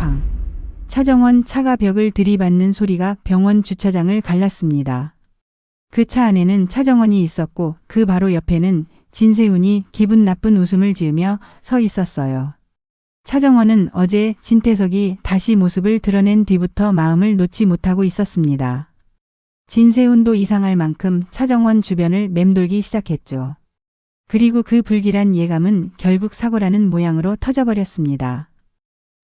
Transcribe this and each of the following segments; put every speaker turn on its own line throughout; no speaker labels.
쾅. 차정원 차가 벽을 들이받는 소리가 병원 주차장을 갈랐습니다. 그 차 안에는 차정원이 있었고 그 바로 옆에는 진세훈이 기분 나쁜 웃음을 지으며 서 있었어요. 차정원은 어제 진태석이 다시 모습을 드러낸 뒤부터 마음을 놓지 못하고 있었습니다. 진세훈도 이상할 만큼 차정원 주변을 맴돌기 시작했죠. 그리고 그 불길한 예감은 결국 사고라는 모양으로 터져버렸습니다.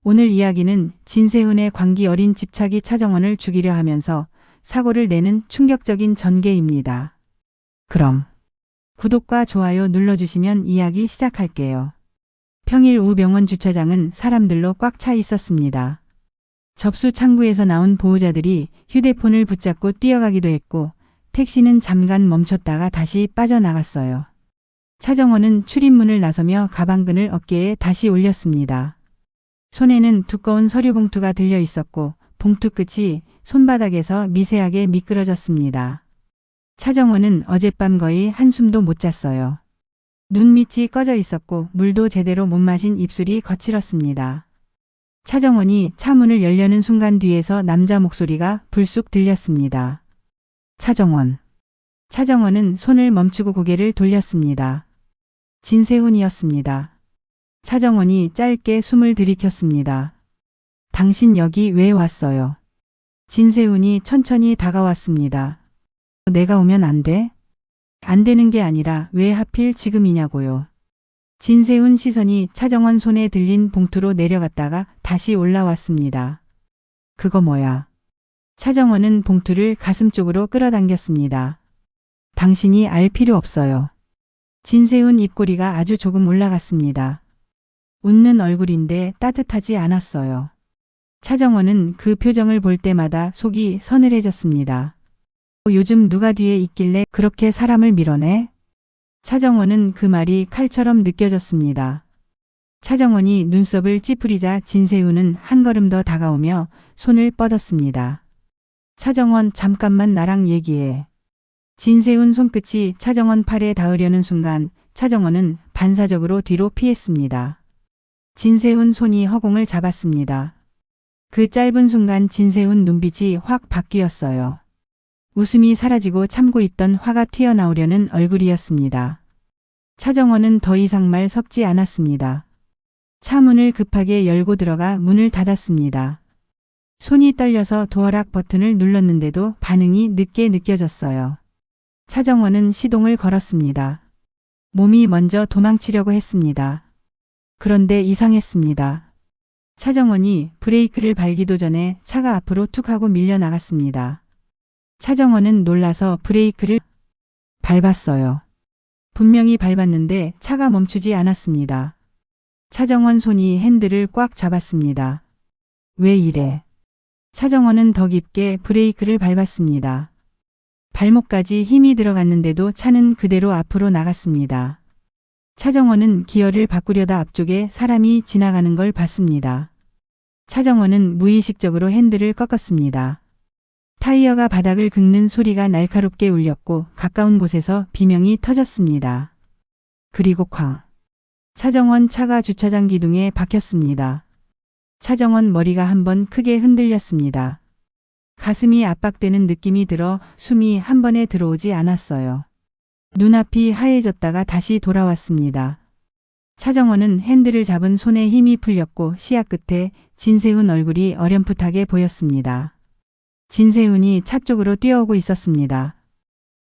오늘 이야기는 진세훈의 광기 어린 집착이 차정원을 죽이려 하면서 사고를 내는 충격적인 전개입니다. 그럼 구독과 좋아요 눌러주시면 이야기 시작할게요. 평일 오후 병원 주차장은 사람들로 꽉 차 있었습니다. 접수 창구에서 나온 보호자들이 휴대폰을 붙잡고 뛰어가기도 했고 택시는 잠깐 멈췄다가 다시 빠져나갔어요. 차정원은 출입문을 나서며 가방끈을 어깨에 다시 올렸습니다. 손에는 두꺼운 서류 봉투가 들려 있었고 봉투 끝이 손바닥에서 미세하게 미끄러졌습니다. 차정원은 어젯밤 거의 한숨도 못 잤어요. 눈밑이 꺼져 있었고 물도 제대로 못 마신 입술이 거칠었습니다. 차정원이 차문을 열려는 순간 뒤에서 남자 목소리가 불쑥 들렸습니다. 차정원. 차정원은 손을 멈추고 고개를 돌렸습니다. 진세훈이었습니다. 차정원이 짧게 숨을 들이켰습니다. 당신 여기 왜 왔어요? 진세훈이 천천히 다가왔습니다. 내가 오면 안 돼? 안 되는 게 아니라 왜 하필 지금이냐고요. 진세훈 시선이 차정원 손에 들린 봉투로 내려갔다가 다시 올라왔습니다. 그거 뭐야? 차정원은 봉투를 가슴 쪽으로 끌어당겼습니다. 당신이 알 필요 없어요. 진세훈 입꼬리가 아주 조금 올라갔습니다. 웃는 얼굴인데 따뜻하지 않았어요. 차정원은 그 표정을 볼 때마다 속이 서늘해졌습니다. 요즘 누가 뒤에 있길래 그렇게 사람을 밀어내? 차정원은 그 말이 칼처럼 느껴졌습니다. 차정원이 눈썹을 찌푸리자 진세훈은 한 걸음 더 다가오며 손을 뻗었습니다. 차정원 잠깐만 나랑 얘기해. 진세훈 손끝이 차정원 팔에 닿으려는 순간 차정원은 반사적으로 뒤로 피했습니다. 진세훈 손이 허공을 잡았습니다. 그 짧은 순간 진세훈 눈빛이 확 바뀌었어요. 웃음이 사라지고 참고 있던 화가 튀어나오려는 얼굴이었습니다. 차정원은 더 이상 말 섞지 않았습니다. 차문을 급하게 열고 들어가 문을 닫았습니다. 손이 떨려서 도어락 버튼을 눌렀는데도 반응이 늦게 느껴졌어요. 차정원은 시동을 걸었습니다. 몸이 먼저 도망치려고 했습니다. 그런데 이상했습니다. 차정원이 브레이크를 밟기도 전에 차가 앞으로 툭 하고 밀려나갔습니다. 차정원은 놀라서 브레이크를 밟았어요. 분명히 밟았는데 차가 멈추지 않았습니다. 차정원 손이 핸들을 꽉 잡았습니다. 왜 이래? 차정원은 더 깊게 브레이크를 밟았습니다. 발목까지 힘이 들어갔는데도 차는 그대로 앞으로 나갔습니다. 차정원은 기어를 바꾸려다 앞쪽에 사람이 지나가는 걸 봤습니다. 차정원은 무의식적으로 핸들을 꺾었습니다. 타이어가 바닥을 긁는 소리가 날카롭게 울렸고 가까운 곳에서 비명이 터졌습니다. 그리고 쾅. 차정원 차가 주차장 기둥에 박혔습니다. 차정원 머리가 한번 크게 흔들렸습니다. 가슴이 압박되는 느낌이 들어 숨이 한 번에 들어오지 않았어요. 눈앞이 하얘졌다가 다시 돌아왔습니다. 차정원은 핸들을 잡은 손에 힘이 풀렸고 시야 끝에 진세훈 얼굴이 어렴풋하게 보였습니다. 진세훈이 차 쪽으로 뛰어오고 있었습니다.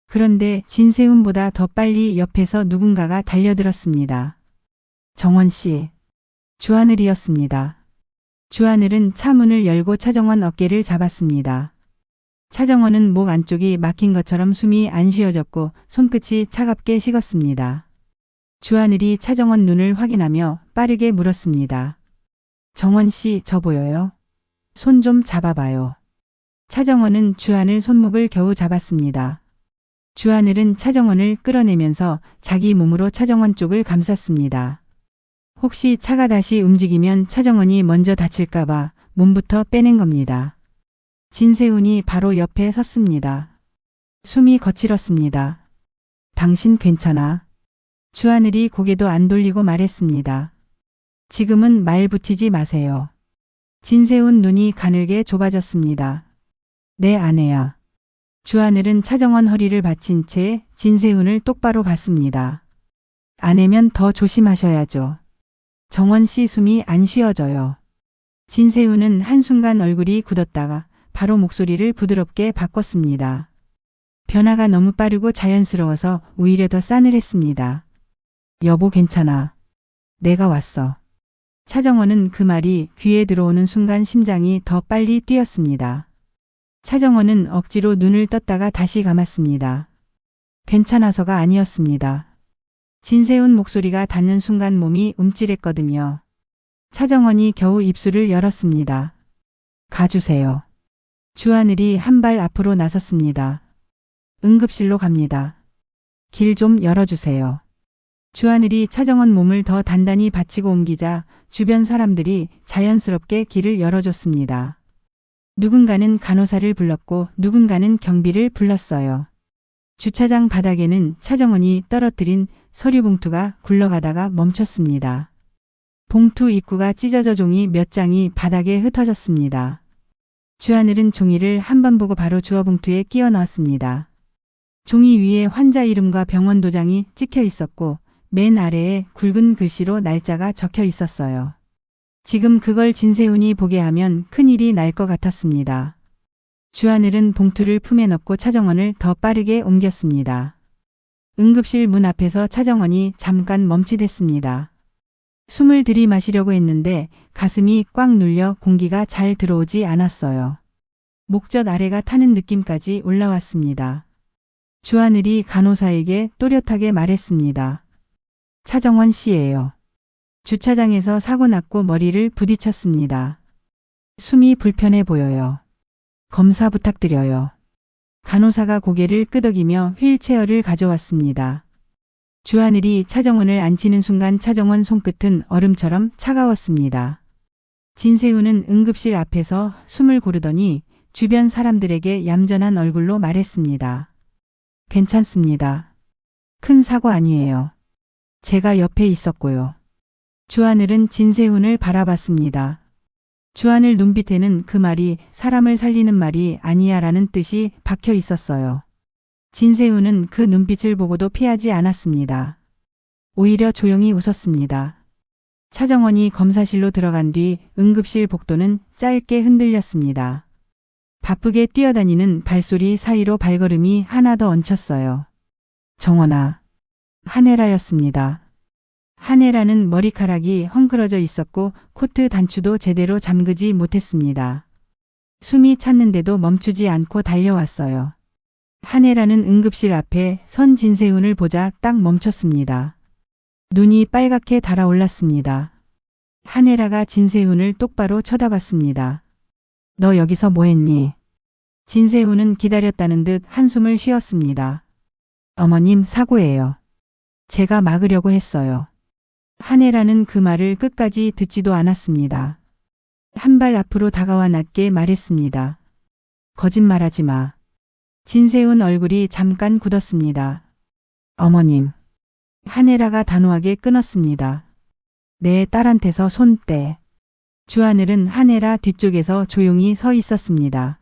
그런데 진세훈보다 더 빨리 옆에서 누군가가 달려들었습니다. 정원 씨. 주하늘이었습니다. 주하늘은 차 문을 열고 차정원 어깨를 잡았습니다. 차정원은 목 안쪽이 막힌 것처럼 숨이 안 쉬어졌고 손끝이 차갑게 식었습니다. 주하늘이 차정원 눈을 확인하며 빠르게 물었습니다. 정원 씨, 저 보여요? 손 좀 잡아봐요. 차정원은 주하늘 손목을 겨우 잡았습니다. 주하늘은 차정원을 끌어내면서 자기 몸으로 차정원 쪽을 감쌌습니다. 혹시 차가 다시 움직이면 차정원이 먼저 다칠까봐 몸부터 빼낸 겁니다. 진세훈이 바로 옆에 섰습니다. 숨이 거칠었습니다. 당신 괜찮아? 주하늘이 고개도 안 돌리고 말했습니다. 지금은 말 붙이지 마세요. 진세훈 눈이 가늘게 좁아졌습니다. 내 아내야. 주하늘은 차정원 허리를 받친 채 진세훈을 똑바로 봤습니다. 아내면 더 조심하셔야죠. 정원 씨 숨이 안 쉬어져요. 진세훈은 한순간 얼굴이 굳었다가 바로 목소리를 부드럽게 바꿨습니다. 변화가 너무 빠르고 자연스러워서 오히려 더 싸늘했습니다. 여보 괜찮아. 내가 왔어. 차정원은 그 말이 귀에 들어오는 순간 심장이 더 빨리 뛰었습니다. 차정원은 억지로 눈을 떴다가 다시 감았습니다. 괜찮아서가 아니었습니다. 진세훈 목소리가 닿는 순간 몸이 움찔했거든요. 차정원이 겨우 입술을 열었습니다. 가주세요. 주하늘이 한 발 앞으로 나섰습니다. 응급실로 갑니다. 길 좀 열어주세요. 주하늘이 차정원 몸을 더 단단히 받치고 옮기자 주변 사람들이 자연스럽게 길을 열어줬습니다. 누군가는 간호사를 불렀고 누군가는 경비를 불렀어요. 주차장 바닥에는 차정원이 떨어뜨린 서류 봉투가 굴러가다가 멈췄습니다. 봉투 입구가 찢어져 종이 몇 장이 바닥에 흩어졌습니다. 주하늘은 종이를 한 번 보고 바로 주어 봉투에 끼워 넣었습니다. 종이 위에 환자 이름과 병원 도장이 찍혀 있었고 맨 아래에 굵은 글씨로 날짜가 적혀 있었어요. 지금 그걸 진세훈이 보게 하면 큰일이 날 것 같았습니다. 주하늘은 봉투를 품에 넣고 차정원을 더 빠르게 옮겼습니다. 응급실 문 앞에서 차정원이 잠깐 멈칫했습니다. 숨을 들이마시려고 했는데 가슴이 꽉 눌려 공기가 잘 들어오지 않았어요. 목젖 아래가 타는 느낌까지 올라왔습니다. 주하늘이 간호사에게 또렷하게 말했습니다. 차정원 씨예요. 주차장에서 사고 났고 머리를 부딪혔습니다. 숨이 불편해 보여요. 검사 부탁드려요. 간호사가 고개를 끄덕이며 휠체어를 가져왔습니다. 주하늘이 차정원을 앉히는 순간 차정원 손끝은 얼음처럼 차가웠습니다. 진세훈은 응급실 앞에서 숨을 고르더니 주변 사람들에게 얌전한 얼굴로 말했습니다. 괜찮습니다. 큰 사고 아니에요. 제가 옆에 있었고요. 주하늘은 진세훈을 바라봤습니다. 주하늘 눈빛에는 그 말이 사람을 살리는 말이 아니야 라는 뜻이 박혀 있었어요. 진세훈은 그 눈빛을 보고도 피하지 않았습니다. 오히려 조용히 웃었습니다. 차정원이 검사실로 들어간 뒤 응급실 복도는 짧게 흔들렸습니다. 바쁘게 뛰어다니는 발소리 사이로 발걸음이 하나 더 얹혔어요. 정원아. 한혜라였습니다. 한혜라는 머리카락이 헝클어져 있었고 코트 단추도 제대로 잠그지 못했습니다. 숨이 찼는데도 멈추지 않고 달려왔어요. 한혜라는 응급실 앞에 선 진세훈을 보자 딱 멈췄습니다. 눈이 빨갛게 달아올랐습니다. 한혜라가 진세훈을 똑바로 쳐다봤습니다. 너 여기서 뭐했니? 진세훈은 기다렸다는 듯 한숨을 쉬었습니다. 어머님 사고예요. 제가 막으려고 했어요. 한혜라는 그 말을 끝까지 듣지도 않았습니다. 한 발 앞으로 다가와 낮게 말했습니다. 거짓말하지 마. 진세훈 얼굴이 잠깐 굳었습니다. 어머님. 한혜라가 단호하게 끊었습니다. 내 딸한테서 손 떼. 주하늘은 한혜라 뒤쪽에서 조용히 서 있었습니다.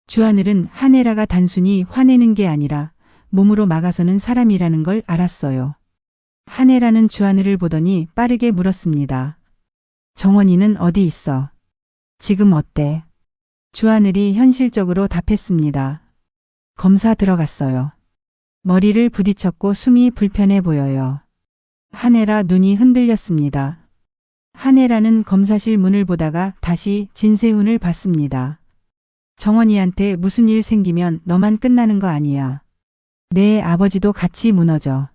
주하늘은 한혜라가 단순히 화내는 게 아니라 몸으로 막아서는 사람이라는 걸 알았어요. 한혜라는 주하늘을 보더니 빠르게 물었습니다. 정원이는 어디 있어? 지금 어때? 주하늘이 현실적으로 답했습니다. 검사 들어갔어요. 머리를 부딪혔고 숨이 불편해 보여요. 한혜라 눈이 흔들렸습니다. 한혜라는 검사실 문을 보다가 다시 진세훈을 봤습니다. 정원이한테 무슨 일 생기면 너만 끝나는 거 아니야. 내 아버지도 같이 무너져.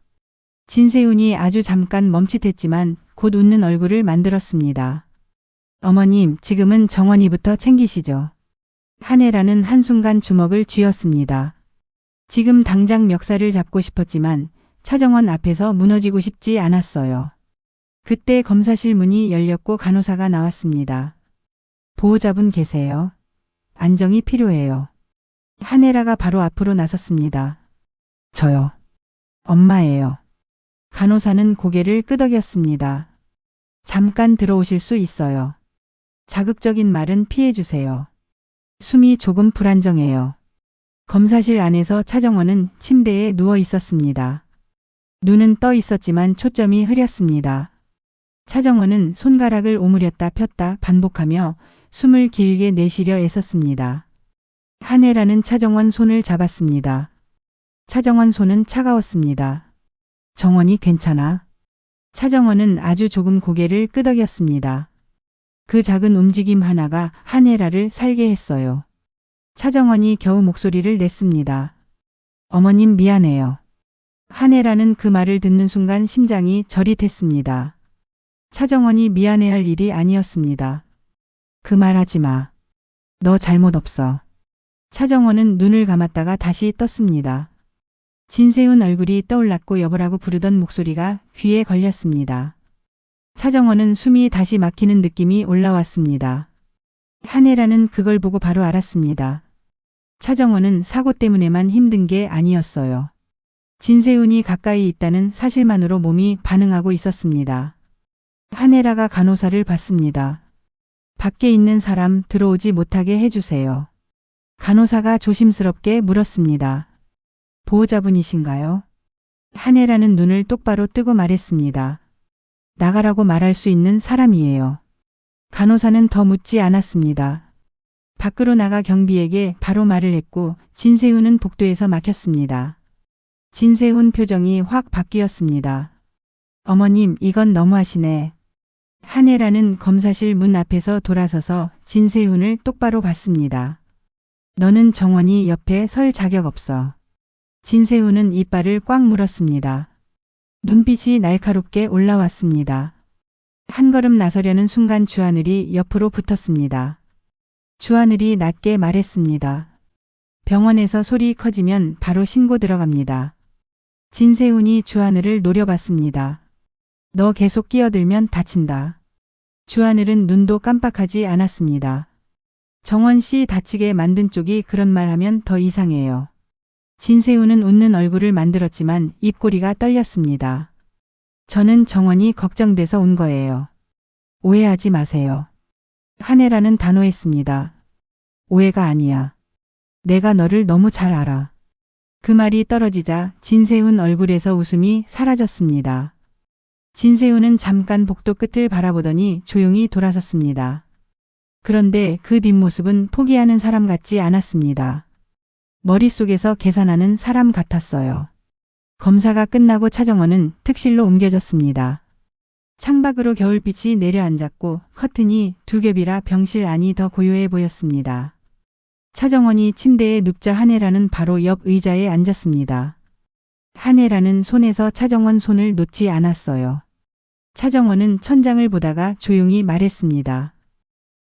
진세훈이 아주 잠깐 멈칫했지만 곧 웃는 얼굴을 만들었습니다. 어머님, 지금은 정원이부터 챙기시죠. 한혜라는 한순간 주먹을 쥐었습니다. 지금 당장 멱살을 잡고 싶었지만 차정원 앞에서 무너지고 싶지 않았어요. 그때 검사실 문이 열렸고 간호사가 나왔습니다. 보호자분 계세요? 안정이 필요해요. 한혜라가 바로 앞으로 나섰습니다. 저요. 엄마예요. 간호사는 고개를 끄덕였습니다. 잠깐 들어오실 수 있어요. 자극적인 말은 피해주세요. 숨이 조금 불안정해요. 검사실 안에서 차정원은 침대에 누워 있었습니다. 눈은 떠 있었지만 초점이 흐렸습니다. 차정원은 손가락을 오므렸다 폈다 반복하며 숨을 길게 내쉬려 애썼습니다. 한혜라는 차정원 손을 잡았습니다. 차정원 손은 차가웠습니다. 정원이 괜찮아? 차정원은 아주 조금 고개를 끄덕였습니다. 그 작은 움직임 하나가 한혜라를 살게 했어요. 차정원이 겨우 목소리를 냈습니다. 어머님 미안해요. 한혜라는 그 말을 듣는 순간 심장이 저릿했습니다. 차정원이 미안해할 일이 아니었습니다. 그 말 하지 마. 너 잘못 없어. 차정원은 눈을 감았다가 다시 떴습니다. 진세훈 얼굴이 떠올랐고 여보라고 부르던 목소리가 귀에 걸렸습니다. 차정원은 숨이 다시 막히는 느낌이 올라왔습니다. 한혜라는 그걸 보고 바로 알았습니다. 차정원은 사고 때문에만 힘든 게 아니었어요. 진세훈이 가까이 있다는 사실만으로 몸이 반응하고 있었습니다. 한혜라가 간호사를 받습니다. 밖에 있는 사람 들어오지 못하게 해주세요. 간호사가 조심스럽게 물었습니다. 보호자분이신가요? 한혜라는 눈을 똑바로 뜨고 말했습니다. 나가라고 말할 수 있는 사람이에요. 간호사는 더 묻지 않았습니다. 밖으로 나가 경비에게 바로 말을 했고 진세훈은 복도에서 막혔습니다. 진세훈 표정이 확 바뀌었습니다. 어머님, 이건 너무하시네. 한혜라는 검사실 문 앞에서 돌아서서 진세훈을 똑바로 봤습니다. 너는 정원이 옆에 설 자격 없어. 진세훈은 이빨을 꽉 물었습니다. 눈빛이 날카롭게 올라왔습니다. 한 걸음 나서려는 순간 주하늘이 옆으로 붙었습니다. 주하늘이 낮게 말했습니다. 병원에서 소리 커지면 바로 신고 들어갑니다. 진세훈이 주하늘을 노려봤습니다. 너 계속 끼어들면 다친다. 주하늘은 눈도 깜빡하지 않았습니다. 정원 씨 다치게 만든 쪽이 그런 말 하면 더 이상해요. 진세훈은 웃는 얼굴을 만들었지만 입꼬리가 떨렸습니다. 저는 정원이 걱정돼서 온 거예요. 오해하지 마세요. 한혜라는 단호했습니다. 오해가 아니야. 내가 너를 너무 잘 알아. 그 말이 떨어지자 진세훈 얼굴에서 웃음이 사라졌습니다. 진세훈은 잠깐 복도 끝을 바라보더니 조용히 돌아섰습니다. 그런데 그 뒷모습은 포기하는 사람 같지 않았습니다. 머릿속에서 계산하는 사람 같았어요. 검사가 끝나고 차정원은 특실로 옮겨졌습니다. 창밖으로 겨울빛이 내려앉았고 커튼이 두 겹이라 병실 안이 더 고요해 보였습니다. 차정원이 침대에 눕자 한혜라는 바로 옆 의자에 앉았습니다. 한혜라는 손에서 차정원 손을 놓지 않았어요. 차정원은 천장을 보다가 조용히 말했습니다.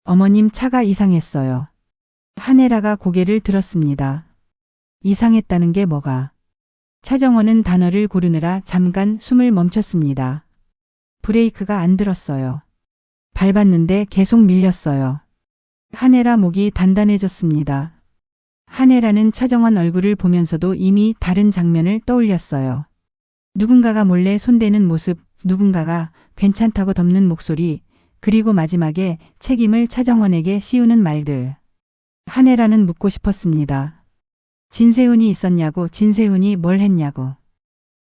어머님 차가 이상했어요. 한혜라가 고개를 들었습니다. 이상했다는 게 뭐가? 차정원은 단어를 고르느라 잠깐 숨을 멈췄습니다. 브레이크가 안 들었어요. 밟았는데 계속 밀렸어요. 한혜라 목이 단단해졌습니다. 한혜라는 차정원 얼굴을 보면서도 이미 다른 장면을 떠올렸어요. 누군가가 몰래 손대는 모습, 누군가가 괜찮다고 덮는 목소리, 그리고 마지막에 책임을 차정원에게 씌우는 말들. 한혜라는 묻고 싶었습니다. 진세훈이 있었냐고, 진세훈이 뭘 했냐고.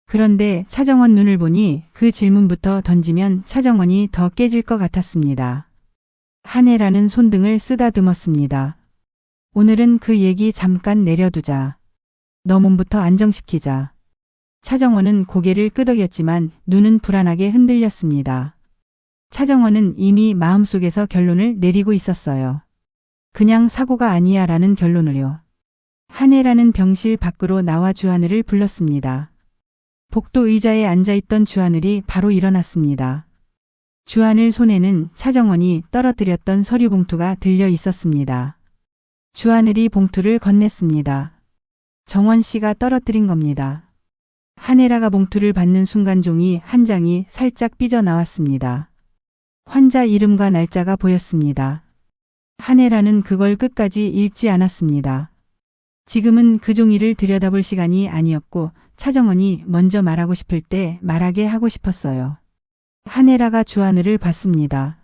그런데 차정원 눈을 보니 그 질문부터 던지면 차정원이 더 깨질 것 같았습니다. 한혜라는 손등을 쓰다듬었습니다. 오늘은 그 얘기 잠깐 내려두자. 너 몸부터 안정시키자. 차정원은 고개를 끄덕였지만 눈은 불안하게 흔들렸습니다. 차정원은 이미 마음속에서 결론을 내리고 있었어요. 그냥 사고가 아니야 라는 결론을요. 한혜라는 병실 밖으로 나와 주하늘을 불렀습니다. 복도 의자에 앉아있던 주하늘이 바로 일어났습니다. 주하늘 손에는 차정원이 떨어뜨렸던 서류 봉투가 들려 있었습니다. 주하늘이 봉투를 건넸습니다. 정원 씨가 떨어뜨린 겁니다. 한혜라가 봉투를 받는 순간 종이 한 장이 살짝 삐져나왔습니다. 환자 이름과 날짜가 보였습니다. 한혜라는 그걸 끝까지 읽지 않았습니다. 지금은 그 종이를 들여다볼 시간이 아니었고 차정원이 먼저 말하고 싶을 때 말하게 하고 싶었어요. 한혜라가 주하늘을 봤습니다.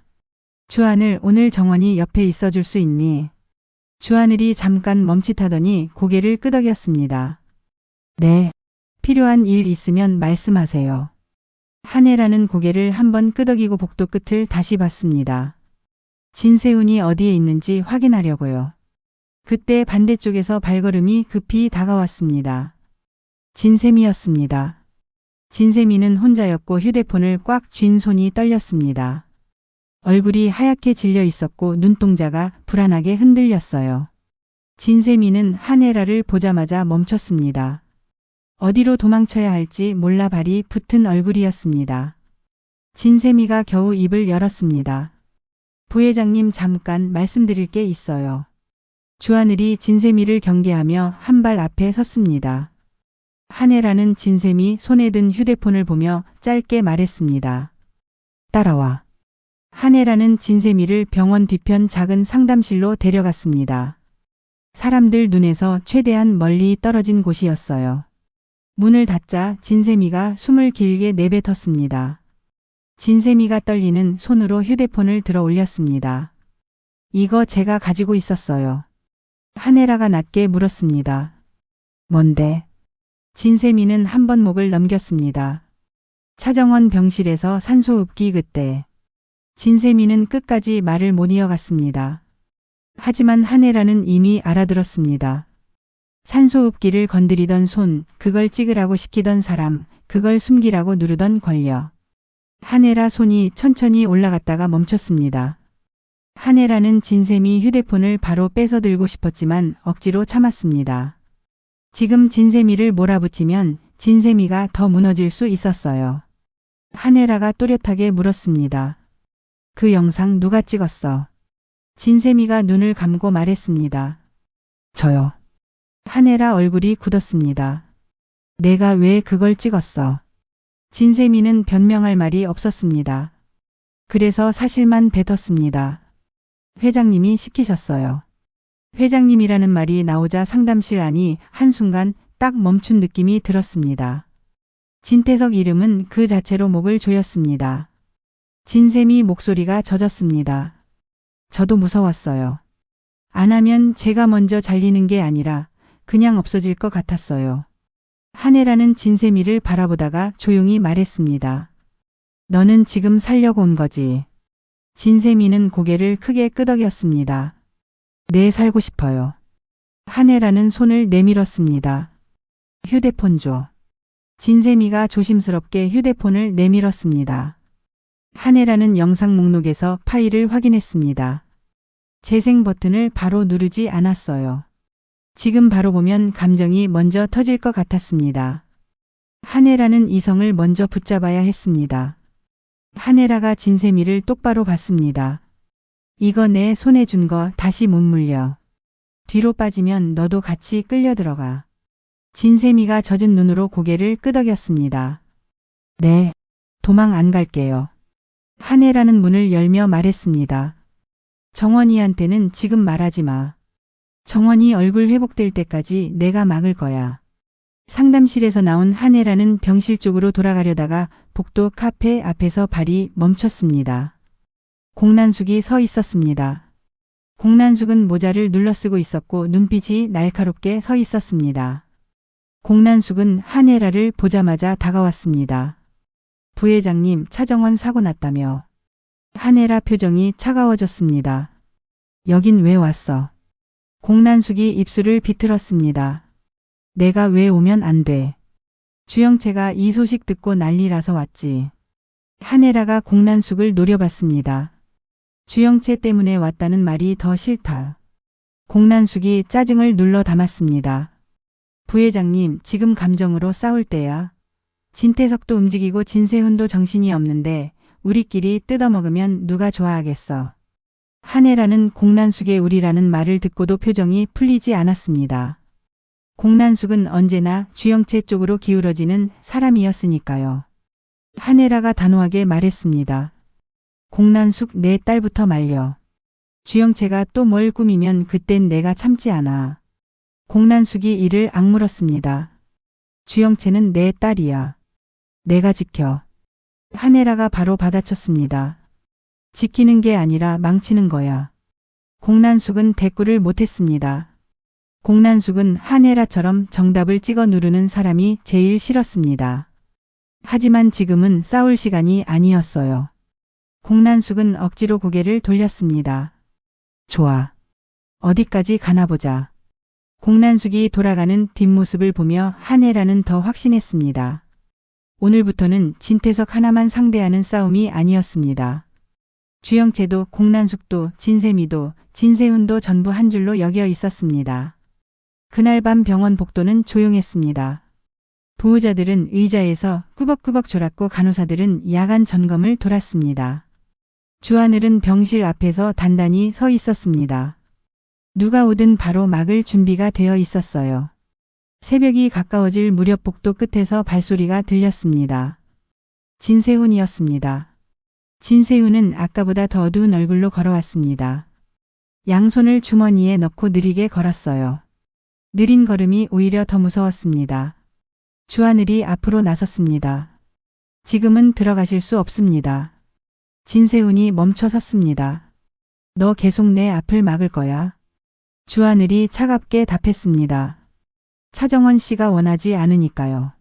주하늘, 오늘 정원이 옆에 있어줄 수 있니? 주하늘이 잠깐 멈칫하더니 고개를 끄덕였습니다. 네. 필요한 일 있으면 말씀하세요. 한혜라는 고개를 한번 끄덕이고 복도 끝을 다시 봤습니다. 진세훈이 어디에 있는지 확인하려고요. 그때 반대쪽에서 발걸음이 급히 다가왔습니다. 진세미였습니다. 진세미는 혼자였고 휴대폰을 꽉 쥔 손이 떨렸습니다. 얼굴이 하얗게 질려 있었고 눈동자가 불안하게 흔들렸어요. 진세미는 한혜라를 보자마자 멈췄습니다. 어디로 도망쳐야 할지 몰라 발이 붙은 얼굴이었습니다. 진세미가 겨우 입을 열었습니다. 부회장님, 잠깐 말씀드릴 게 있어요. 주하늘이 진세미를 경계하며 한 발 앞에 섰습니다. 한혜라는 진세미 손에 든 휴대폰을 보며 짧게 말했습니다. 따라와. 한혜라는 진세미를 병원 뒤편 작은 상담실로 데려갔습니다. 사람들 눈에서 최대한 멀리 떨어진 곳이었어요. 문을 닫자 진세미가 숨을 길게 내뱉었습니다. 진세미가 떨리는 손으로 휴대폰을 들어 올렸습니다. 이거 제가 가지고 있었어요. 한혜라가 낮게 물었습니다. 뭔데? 진세미는 한 번 목을 넘겼습니다. 차정원 병실에서 산소흡기 그때. 진세미는 끝까지 말을 못 이어갔습니다. 하지만 한혜라는 이미 알아들었습니다. 산소흡기를 건드리던 손, 그걸 찍으라고 시키던 사람, 그걸 숨기라고 누르던 권력. 한혜라 손이 천천히 올라갔다가 멈췄습니다. 한혜라는 진세미 휴대폰을 바로 뺏어 들고 싶었지만 억지로 참았습니다. 지금 진세미를 몰아붙이면 진세미가 더 무너질 수 있었어요. 한혜라가 또렷하게 물었습니다. 그 영상 누가 찍었어? 진세미가 눈을 감고 말했습니다. 저요. 한혜라 얼굴이 굳었습니다. 내가 왜 그걸 찍었어? 진세미는 변명할 말이 없었습니다. 그래서 사실만 뱉었습니다. 회장님이 시키셨어요. 회장님이라는 말이 나오자 상담실 안이 한순간 딱 멈춘 느낌이 들었습니다. 진태석 이름은 그 자체로 목을 조였습니다. 진세미 목소리가 젖었습니다. 저도 무서웠어요. 안 하면 제가 먼저 잘리는 게 아니라 그냥 없어질 것 같았어요. 한혜라는 진세미를 바라보다가 조용히 말했습니다. 너는 지금 살려고 온 거지. 진세미는 고개를 크게 끄덕였습니다. 네, 살고 싶어요. 한혜라는 손을 내밀었습니다. 휴대폰 줘. 진세미가 조심스럽게 휴대폰을 내밀었습니다. 한혜라는 영상 목록에서 파일을 확인했습니다. 재생 버튼을 바로 누르지 않았어요. 지금 바로 보면 감정이 먼저 터질 것 같았습니다. 한혜라는 이성을 먼저 붙잡아야 했습니다. 한혜라가 진세미를 똑바로 봤습니다. 이거 내 손에 준 거 다시 못 물려. 뒤로 빠지면 너도 같이 끌려 들어가. 진세미가 젖은 눈으로 고개를 끄덕였습니다. 네, 도망 안 갈게요. 한혜라는 문을 열며 말했습니다. 정원이한테는 지금 말하지 마. 정원이 얼굴 회복될 때까지 내가 막을 거야. 상담실에서 나온 한혜라는 병실 쪽으로 돌아가려다가 복도 카페 앞에서 발이 멈췄습니다. 공난숙이 서 있었습니다. 공난숙은 모자를 눌러쓰고 있었고 눈빛이 날카롭게 서 있었습니다. 공난숙은 한혜라를 보자마자 다가왔습니다. 부회장님, 차정원 사고 났다며. 한혜라 표정이 차가워졌습니다. 여긴 왜 왔어? 공난숙이 입술을 비틀었습니다. 내가 왜 오면 안 돼? 주영채가 이 소식 듣고 난리라서 왔지. 한혜라가 공난숙을 노려봤습니다. 주영채 때문에 왔다는 말이 더 싫다. 공난숙이 짜증을 눌러 담았습니다. 부회장님, 지금 감정으로 싸울 때야. 진태석도 움직이고 진세훈도 정신이 없는데 우리끼리 뜯어먹으면 누가 좋아하겠어. 한혜라는 공난숙의 우리라는 말을 듣고도 표정이 풀리지 않았습니다. 공난숙은 언제나 주영채 쪽으로 기울어지는 사람이었으니까요. 한혜라가 단호하게 말했습니다. 공난숙, 내 딸부터 말려. 주영채가 또 뭘 꾸미면 그땐 내가 참지 않아. 공난숙이 이를 악물었습니다. 주영채는 내 딸이야. 내가 지켜. 한혜라가 바로 받아쳤습니다. 지키는 게 아니라 망치는 거야. 공난숙은 대꾸를 못했습니다. 공난숙은 한혜라처럼 정답을 찍어 누르는 사람이 제일 싫었습니다. 하지만 지금은 싸울 시간이 아니었어요. 공난숙은 억지로 고개를 돌렸습니다. 좋아. 어디까지 가나 보자. 공난숙이 돌아가는 뒷모습을 보며 한혜라는 더 확신했습니다. 오늘부터는 진태석 하나만 상대하는 싸움이 아니었습니다. 주영채도 공난숙도 진세미도 진세훈도 전부 한 줄로 여겨 있었습니다. 그날 밤 병원 복도는 조용했습니다. 보호자들은 의자에서 꾸벅꾸벅 졸았고 간호사들은 야간 점검을 돌았습니다. 주하늘은 병실 앞에서 단단히 서 있었습니다. 누가 오든 바로 막을 준비가 되어 있었어요. 새벽이 가까워질 무렵 복도 끝에서 발소리가 들렸습니다. 진세훈이었습니다. 진세훈은 아까보다 더 어두운 얼굴로 걸어왔습니다. 양손을 주머니에 넣고 느리게 걸었어요. 느린 걸음이 오히려 더 무서웠습니다. 주하늘이 앞으로 나섰습니다. 지금은 들어가실 수 없습니다. 진세훈이 멈춰 섰습니다. 너 계속 내 앞을 막을 거야. 주하늘이 차갑게 답했습니다. 차정원 씨가 원하지 않으니까요.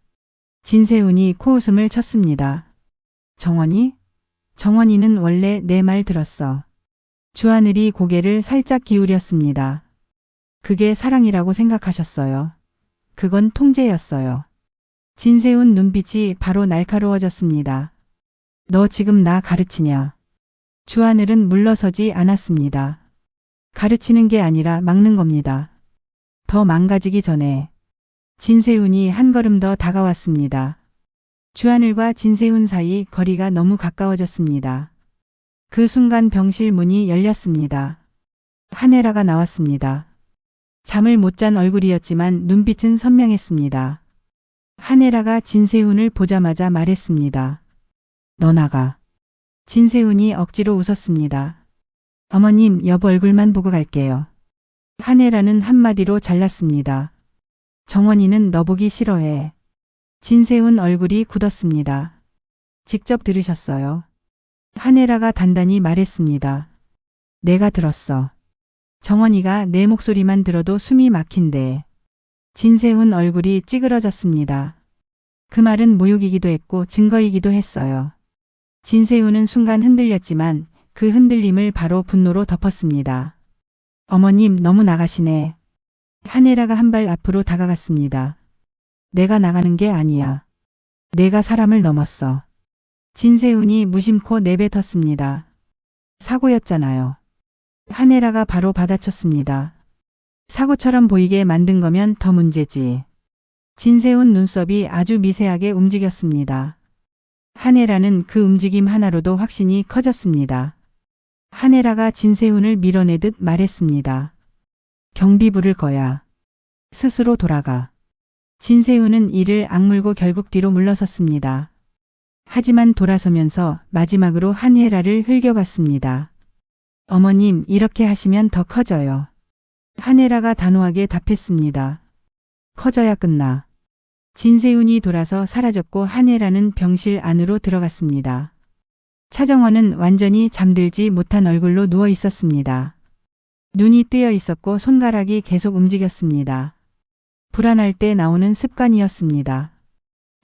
진세훈이 코웃음을 쳤습니다. 정원이? 정원이는 원래 내 말 들었어. 주하늘이 고개를 살짝 기울였습니다. 그게 사랑이라고 생각하셨어요. 그건 통제였어요. 진세훈 눈빛이 바로 날카로워졌습니다. 너 지금 나 가르치냐? 주하늘은 물러서지 않았습니다. 가르치는 게 아니라 막는 겁니다. 더 망가지기 전에. 진세훈이 한 걸음 더 다가왔습니다. 주하늘과 진세훈 사이 거리가 너무 가까워졌습니다. 그 순간 병실 문이 열렸습니다. 한혜라가 나왔습니다. 잠을 못 잔 얼굴이었지만 눈빛은 선명했습니다. 한혜라가 진세훈을 보자마자 말했습니다. 너 나가. 진세훈이 억지로 웃었습니다. 어머님, 여보 얼굴만 보고 갈게요. 한혜라는 한마디로 잘랐습니다. 정원이는 너 보기 싫어해. 진세훈 얼굴이 굳었습니다. 직접 들으셨어요? 한혜라가 단단히 말했습니다. 내가 들었어. 정원이가 내 목소리만 들어도 숨이 막힌대. 진세훈 얼굴이 찌그러졌습니다. 그 말은 모욕이기도 했고 증거이기도 했어요. 진세훈은 순간 흔들렸지만 그 흔들림을 바로 분노로 덮었습니다. 어머님 너무 나가시네. 한혜라가 한 발 앞으로 다가갔습니다. 내가 나가는 게 아니야. 내가 사람을 넘었어. 진세훈이 무심코 내뱉었습니다. 사고였잖아요. 한혜라가 바로 받아쳤습니다. 사고처럼 보이게 만든 거면 더 문제지. 진세훈 눈썹이 아주 미세하게 움직였습니다. 한혜라는 그 움직임 하나로도 확신이 커졌습니다. 한혜라가 진세훈을 밀어내듯 말했습니다. 경비 부를 거야. 스스로 돌아가. 진세훈은 이를 악물고 결국 뒤로 물러섰습니다. 하지만 돌아서면서 마지막으로 한혜라를 흘겨봤습니다. 어머님, 이렇게 하시면 더 커져요. 한혜라가 단호하게 답했습니다. 커져야 끝나. 진세훈이 돌아서 사라졌고 한혜라는 병실 안으로 들어갔습니다. 차정원은 완전히 잠들지 못한 얼굴로 누워 있었습니다. 눈이 뜨여 있었고 손가락이 계속 움직였습니다. 불안할 때 나오는 습관이었습니다.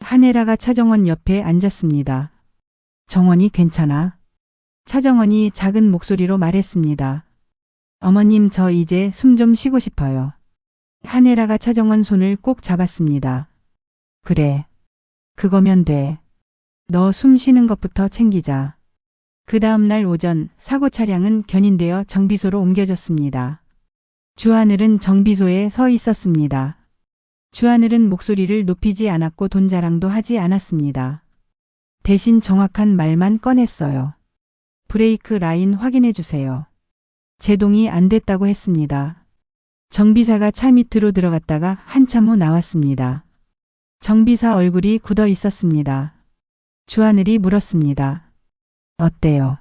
한혜라가 차정원 옆에 앉았습니다. 정원이 괜찮아? 차정원이 작은 목소리로 말했습니다. 어머님, 저 이제 숨 좀 쉬고 싶어요. 한혜라가 차정원 손을 꼭 잡았습니다. 그래. 그거면 돼. 너 숨 쉬는 것부터 챙기자. 그 다음 날 오전 사고 차량은 견인되어 정비소로 옮겨졌습니다. 주하늘은 정비소에 서 있었습니다. 주하늘은 목소리를 높이지 않았고 돈 자랑도 하지 않았습니다. 대신 정확한 말만 꺼냈어요. 브레이크 라인 확인해 주세요. 제동이 안 됐다고 했습니다. 정비사가 차 밑으로 들어갔다가 한참 후 나왔습니다. 정비사 얼굴이 굳어 있었습니다. 주하늘이 물었습니다. 어때요?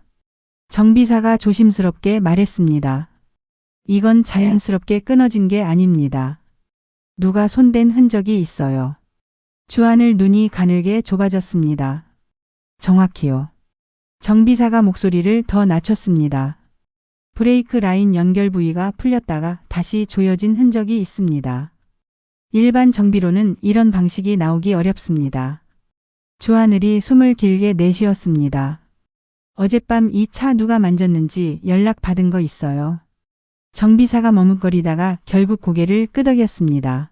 정비사가 조심스럽게 말했습니다. 이건 자연스럽게 끊어진 게 아닙니다. 누가 손댄 흔적이 있어요. 주하늘 눈이 가늘게 좁아졌습니다. 정확히요. 정비사가 목소리를 더 낮췄습니다. 브레이크 라인 연결 부위가 풀렸다가 다시 조여진 흔적이 있습니다. 일반 정비로는 이런 방식이 나오기 어렵습니다. 주하늘이 숨을 길게 내쉬었습니다. 어젯밤 이 차 누가 만졌는지 연락 받은 거 있어요. 정비사가 머뭇거리다가 결국 고개를 끄덕였습니다.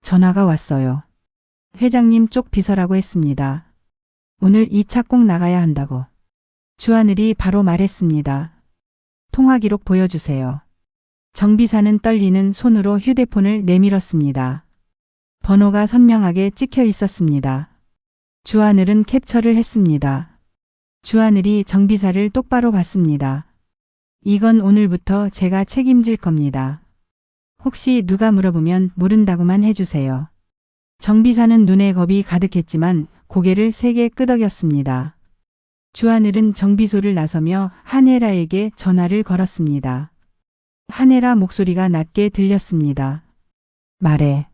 전화가 왔어요. 회장님 쪽 비서라고 했습니다. 오늘 이 차 꼭 나가야 한다고. 주하늘이 바로 말했습니다. 통화 기록 보여주세요. 정비사는 떨리는 손으로 휴대폰을 내밀었습니다. 번호가 선명하게 찍혀 있었습니다. 주하늘은 캡처를 했습니다. 주하늘이 정비사를 똑바로 봤습니다. 이건 오늘부터 제가 책임질 겁니다. 혹시 누가 물어보면 모른다고만 해주세요. 정비사는 눈에 겁이 가득했지만 고개를 세게 끄덕였습니다. 주하늘은 정비소를 나서며 한혜라에게 전화를 걸었습니다. 한혜라 목소리가 낮게 들렸습니다. 말해.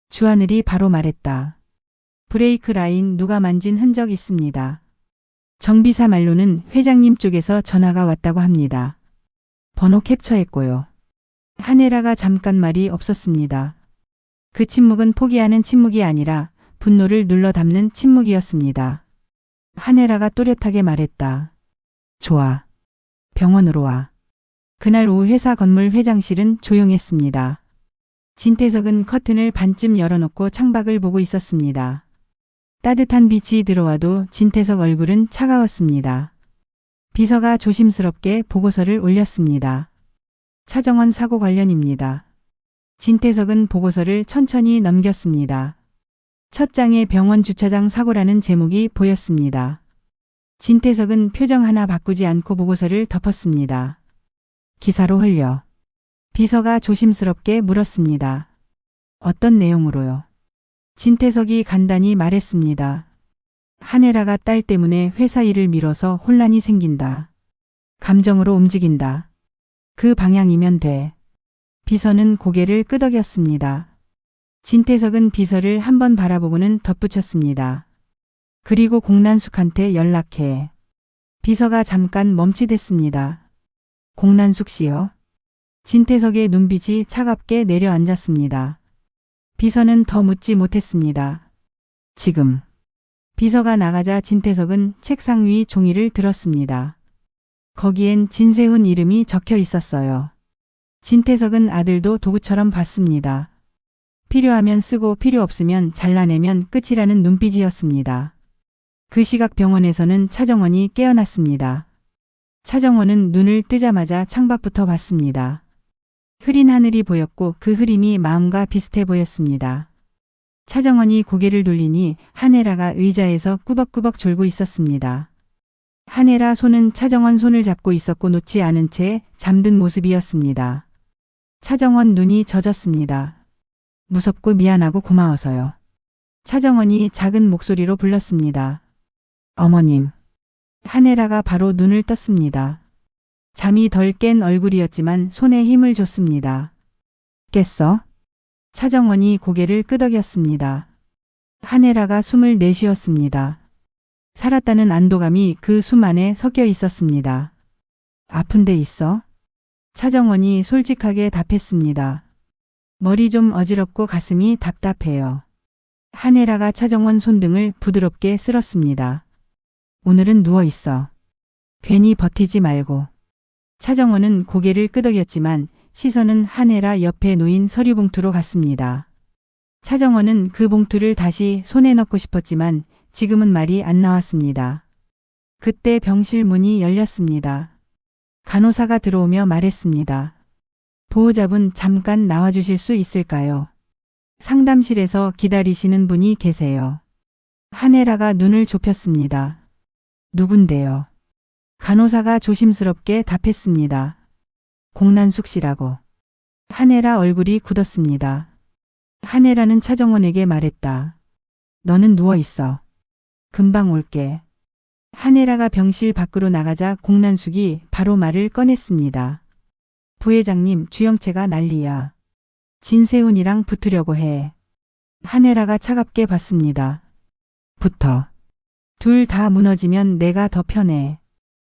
주하늘이 바로 말했다. 브레이크 라인 누가 만진 흔적 있습니다. 정비사 말로는 회장님 쪽에서 전화가 왔다고 합니다. 번호 캡처했고요. 한혜라가 잠깐 말이 없었습니다. 그 침묵은 포기하는 침묵이 아니라 분노를 눌러 담는 침묵이었습니다. 한혜라가 또렷하게 말했다. 좋아. 병원으로 와. 그날 오후 회사 건물 회장실은 조용했습니다. 진태석은 커튼을 반쯤 열어놓고 창밖을 보고 있었습니다. 따뜻한 빛이 들어와도 진태석 얼굴은 차가웠습니다. 비서가 조심스럽게 보고서를 올렸습니다. 차정원 사고 관련입니다. 진태석은 보고서를 천천히 넘겼습니다. 첫 장에 병원 주차장 사고라는 제목이 보였습니다. 진태석은 표정 하나 바꾸지 않고 보고서를 덮었습니다. 기사로 흘려. 비서가 조심스럽게 물었습니다. 어떤 내용으로요? 진태석이 간단히 말했습니다. 한혜라가 딸 때문에 회사 일을 미뤄서 혼란이 생긴다. 감정으로 움직인다. 그 방향이면 돼. 비서는 고개를 끄덕였습니다. 진태석은 비서를 한번 바라보고는 덧붙였습니다. 그리고 공난숙한테 연락해. 비서가 잠깐 멈칫했습니다. 공난숙 씨요? 진태석의 눈빛이 차갑게 내려앉았습니다. 비서는 더 묻지 못했습니다. 지금. 비서가 나가자 진태석은 책상 위 종이를 들었습니다. 거기엔 진세훈 이름이 적혀 있었어요. 진태석은 아들도 도구처럼 봤습니다. 필요하면 쓰고 필요 없으면 잘라내면 끝이라는 눈빛이었습니다. 그 시각 병원에서는 차정원이 깨어났습니다. 차정원은 눈을 뜨자마자 창밖부터 봤습니다. 흐린 하늘이 보였고 그 흐림이 마음과 비슷해 보였습니다. 차정원이 고개를 돌리니 한혜라가 의자에서 꾸벅꾸벅 졸고 있었습니다. 한혜라 손은 차정원 손을 잡고 있었고 놓지 않은 채 잠든 모습이었습니다. 차정원 눈이 젖었습니다. 무섭고 미안하고 고마워서요. 차정원이 작은 목소리로 불렀습니다. 어머님. 한혜라가 바로 눈을 떴습니다. 잠이 덜 깬 얼굴이었지만 손에 힘을 줬습니다. 깼어? 차정원이 고개를 끄덕였습니다. 한혜라가 숨을 내쉬었습니다. 살았다는 안도감이 그 숨 안에 섞여 있었습니다. 아픈 데 있어? 차정원이 솔직하게 답했습니다. 머리 좀 어지럽고 가슴이 답답해요. 한혜라가 차정원 손등을 부드럽게 쓸었습니다. 오늘은 누워 있어. 괜히 버티지 말고. 차정원은 고개를 끄덕였지만 시선은 한혜라 옆에 놓인 서류 봉투로 갔습니다. 차정원은 그 봉투를 다시 손에 넣고 싶었지만 지금은 말이 안 나왔습니다. 그때 병실 문이 열렸습니다. 간호사가 들어오며 말했습니다. 보호자분 잠깐 나와주실 수 있을까요? 상담실에서 기다리시는 분이 계세요. 한혜라가 눈을 좁혔습니다. 누군데요? 간호사가 조심스럽게 답했습니다. 공난숙 씨라고. 한혜라 얼굴이 굳었습니다. 한혜라는 차정원에게 말했다. 너는 누워있어. 금방 올게. 한혜라가 병실 밖으로 나가자 공난숙이 바로 말을 꺼냈습니다. 부회장님, 주영채가 난리야. 진세훈이랑 붙으려고 해. 한혜라가 차갑게 봤습니다. 붙어. 둘 다 무너지면 내가 더 편해.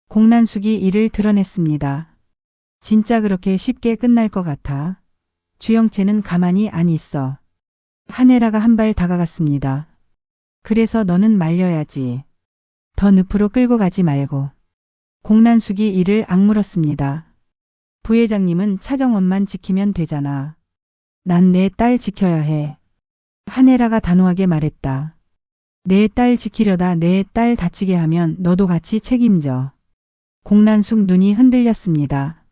공난숙이 이를 드러냈습니다. 진짜 그렇게 쉽게 끝날 것 같아. 주영채는 가만히 안 있어. 한혜라가 한 발 다가갔습니다. 그래서 너는 말려야지. 더 늪으로 끌고 가지 말고. 공난숙이 이를 악물었습니다. 부회장님은 차정원만 지키면 되잖아. 난 내 딸 지켜야 해. 한혜라가 단호하게 말했다. 내 딸 지키려다 내 딸 다치게 하면 너도 같이 책임져. 공난숙 눈이 흔들렸습니다.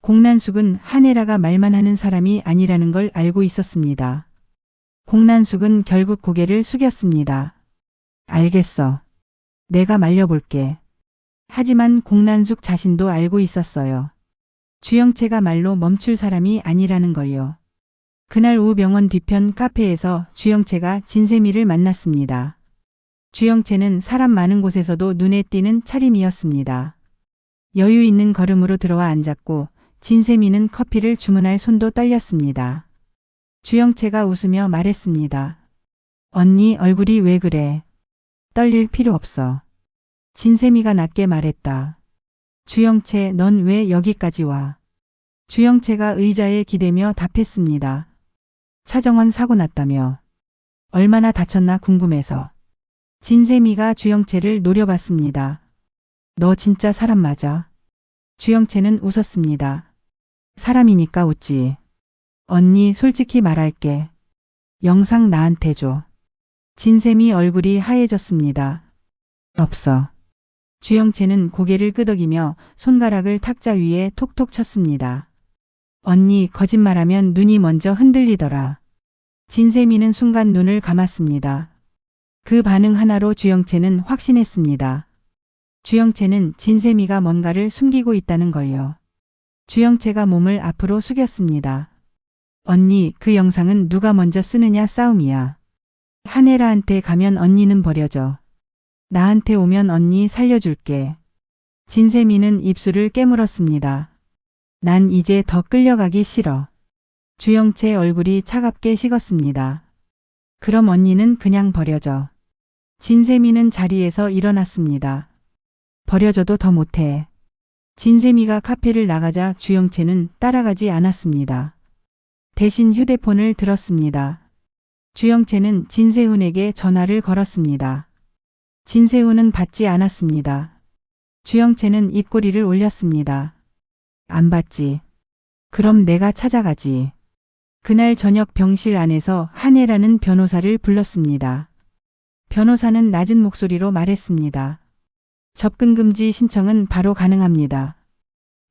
공난숙은 한혜라가 말만 하는 사람이 아니라는 걸 알고 있었습니다. 공난숙은 결국 고개를 숙였습니다. 알겠어. 내가 말려볼게. 하지만 공난숙 자신도 알고 있었어요. 주영채가 말로 멈출 사람이 아니라는 걸요. 그날 오후 병원 뒤편 카페에서 주영채가 진세미를 만났습니다. 주영채는 사람 많은 곳에서도 눈에 띄는 차림이었습니다. 여유 있는 걸음으로 들어와 앉았고 진세미는 커피를 주문할 손도 떨렸습니다. 주영채가 웃으며 말했습니다. 언니 얼굴이 왜 그래? 떨릴 필요 없어. 진세미가 낮게 말했다. 주영채 넌 왜 여기까지 와? 주영채가 의자에 기대며 답했습니다. 차정원 사고 났다며. 얼마나 다쳤나 궁금해서. 진세미가 주영채를 노려봤습니다. 너 진짜 사람 맞아? 주영채는 웃었습니다. 사람이니까 웃지. 언니 솔직히 말할게. 영상 나한테 줘. 진세미 얼굴이 하얘졌습니다. 없어. 주영채는 고개를 끄덕이며 손가락을 탁자 위에 톡톡 쳤습니다. 언니 거짓말하면 눈이 먼저 흔들리더라. 진세미는 순간 눈을 감았습니다. 그 반응 하나로 주영채는 확신했습니다. 주영채는 진세미가 뭔가를 숨기고 있다는 걸요. 주영채가 몸을 앞으로 숙였습니다. 언니 그 영상은 누가 먼저 쓰느냐 싸움이야. 한혜라한테 가면 언니는 버려져. 나한테 오면 언니 살려줄게. 진세미는 입술을 깨물었습니다. 난 이제 더 끌려가기 싫어. 주영채 얼굴이 차갑게 식었습니다. 그럼 언니는 그냥 버려져. 진세미는 자리에서 일어났습니다. 버려져도 더 못해. 진세미가 카페를 나가자 주영채는 따라가지 않았습니다. 대신 휴대폰을 들었습니다. 주영채는 진세훈에게 전화를 걸었습니다. 진세훈은 받지 않았습니다. 주영채는 입꼬리를 올렸습니다. 안 받지. 그럼 내가 찾아가지. 그날 저녁 병실 안에서 한혜라는 변호사를 불렀습니다. 변호사는 낮은 목소리로 말했습니다. 접근금지 신청은 바로 가능합니다.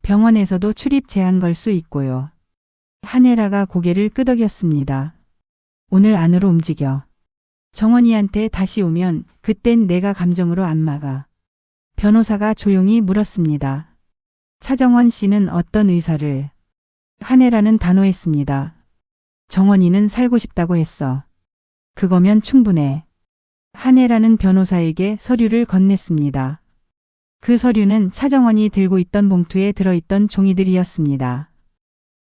병원에서도 출입 제한 걸 수 있고요. 한혜라가 고개를 끄덕였습니다. 오늘 안으로 움직여. 정원이한테 다시 오면 그땐 내가 감정으로 안 막아. 변호사가 조용히 물었습니다. 차정원 씨는 어떤 의사를? 한혜라는 단호했습니다. 정원이는 살고 싶다고 했어. 그거면 충분해. 한혜라는 변호사에게 서류를 건넸습니다. 그 서류는 차정원이 들고 있던 봉투에 들어있던 종이들이었습니다.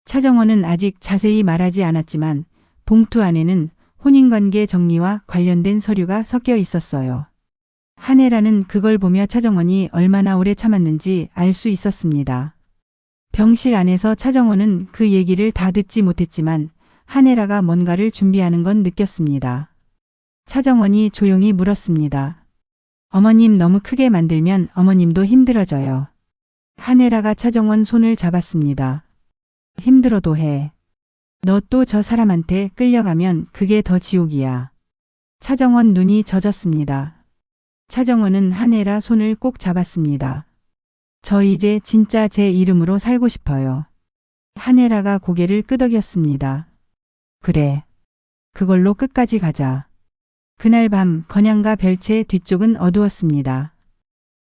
차정원은 아직 자세히 말하지 않았지만 봉투 안에는 혼인관계 정리와 관련된 서류가 섞여 있었어요. 한혜라는 그걸 보며 차정원이 얼마나 오래 참았는지 알 수 있었습니다. 병실 안에서 차정원은 그 얘기를 다 듣지 못했지만 한혜라가 뭔가를 준비하는 건 느꼈습니다. 차정원이 조용히 물었습니다. 어머님 너무 크게 만들면 어머님도 힘들어져요. 한혜라가 차정원 손을 잡았습니다. 힘들어도 해. 너 또 저 사람한테 끌려가면 그게 더 지옥이야. 차정원 눈이 젖었습니다. 차정원은 한혜라 손을 꼭 잡았습니다. 저 이제 진짜 제 이름으로 살고 싶어요. 한혜라가 고개를 끄덕였습니다. 그래. 그걸로 끝까지 가자. 그날 밤 건양가 별채 뒤쪽은 어두웠습니다.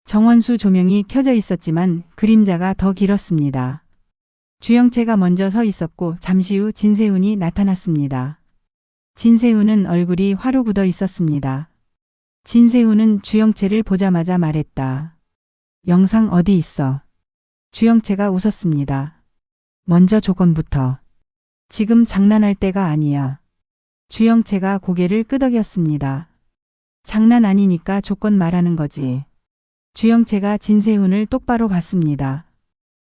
정원수 조명이 켜져 있었지만 그림자가 더 길었습니다. 주영채가 먼저 서 있었고 잠시 후 진세훈이 나타났습니다. 진세훈은 얼굴이 화로 굳어 있었습니다. 진세훈은 주영채를 보자마자 말했다. 영상 어디 있어? 주영채가 웃었습니다. 먼저 조건부터. 지금 장난할 때가 아니야. 주영채가 고개를 끄덕였습니다. 장난 아니니까 조건 말하는 거지. 주영채가 진세훈을 똑바로 봤습니다.